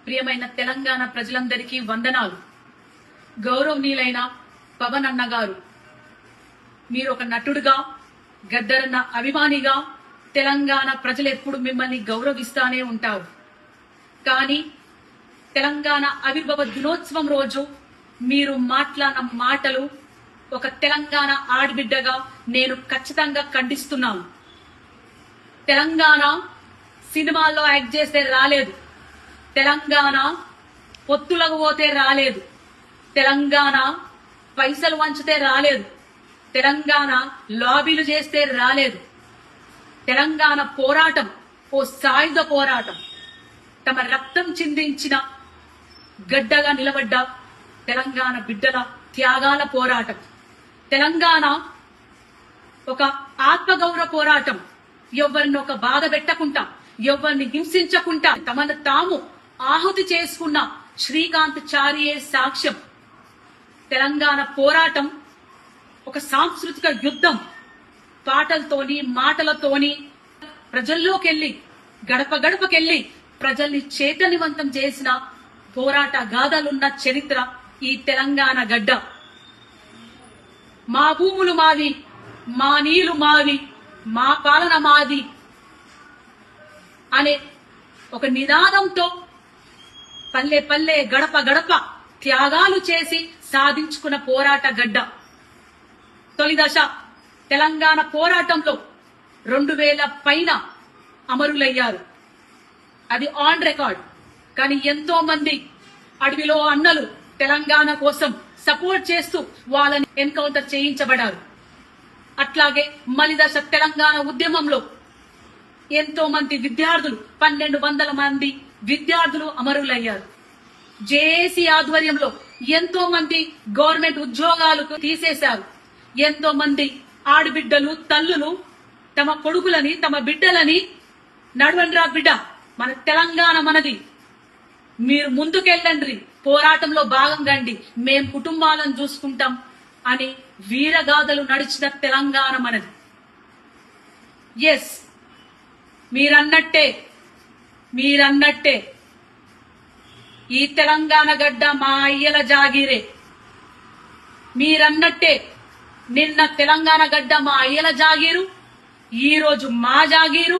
ప్రియమైన తెలంగాణ ప్రజలందరికీ వందనాలు. గౌరవనీయులైన పవన్ అన్న గారు, మీరు ఒక నటుడుగా, గద్దరన్న అభిమానిగా తెలంగాణ ప్రజలు ఎప్పుడు మిమ్మల్ని గౌరవిస్తానే ఉంటారు. కానీ తెలంగాణ ఆవిర్భావ దినోత్సవం రోజు మీరు మాట్లాడిన మాటలు ఒక తెలంగాణ ఆడబిడ్డగా నేను ఖచ్చితంగా ఖండిస్తున్నాను. తెలంగాణ సినిమాల్లో యాక్ట్ చేస్తే రాలేదు, తెలంగాణ పొత్తులకు పోతే రాలేదు, తెలంగాణ పైసలు వంచితే రాలేదు, తెలంగాణ లాబీలు చేస్తే రాలేదు. తెలంగాణ పోరాటం ఓ సాయుధ పోరాటం. తమ రక్తం చిందించిన గడ్డగా నిలబడ్డ తెలంగాణ బిడ్డల త్యాగాల పోరాటం. తెలంగాణ ఒక ఆత్మగౌరవ పోరాటం. ఎవరిని ఒక బాధ పెట్టకుండా, ఎవరిని హింసించకుండా తమను తాము ఆహుతి చేసుకున్న శ్రీకాంత్ చారియే సాక్ష్యం. తెలంగాణ పోరాటం ఒక సాంస్కృతిక యుద్ధం. పాటలతోని, మాటలతోని ప్రజల్లోకెళ్లి, గడప గడపకెళ్లి ప్రజల్ని చైతన్యవంతం చేసిన పోరాట గాథలున్న చరిత్ర ఈ తెలంగాణ గడ్డ. మా భూములు మావి, మా నీళ్లు మావి, మా పాలన మాది అనే ఒక నినాదంతో పల్లె పల్లె, గడప గడప త్యాగాలు చేసి సాధించుకున్న పోరాట గడ్డ. తొలి దశ తెలంగాణ పోరాటంలో 2000 పైన అమరులయ్యారు. అది ఆన్ రికార్డ్. కానీ ఎంతో మంది అడవిలో అన్నలు తెలంగాణ కోసం సపోర్ట్ చేస్తూ వాళ్ళని ఎన్కౌంటర్ చేయించబడ్డారు. అట్లాగే మలి దశ తెలంగాణ ఉద్యమంలో ఎంతో మంది విద్యార్థులు, 1200 మంది విద్యార్థులు అమరులయ్యారు. జేఏసీ ఆధ్వర్యంలో ఎంతో మంది గవర్నమెంట్ ఉద్యోగాలు తీసేశారు. ఎంతో మంది ఆడబిడ్డలు, తల్లులు తమ కొడుకులని, తమ బిడ్డలని నడవండ్రా బిడ్డ, మన తెలంగాణ మనది, మీరు ముందుకెళ్ళండి, పోరాటంలో భాగం కండి, మేం కుటుంబాలను చూసుకుంటాం అని వీరగాథలు నడిచిన తెలంగాణ మనది. ఎస్, మీరన్నట్టే ఈ తెలంగాణ గడ్డ మా అయ్యల జాగీరే. మీరన్నట్టే నిన్న తెలంగాణ గడ్డ మా అయ్యల జాగీరు, ఈ రోజు మా జాగీరు.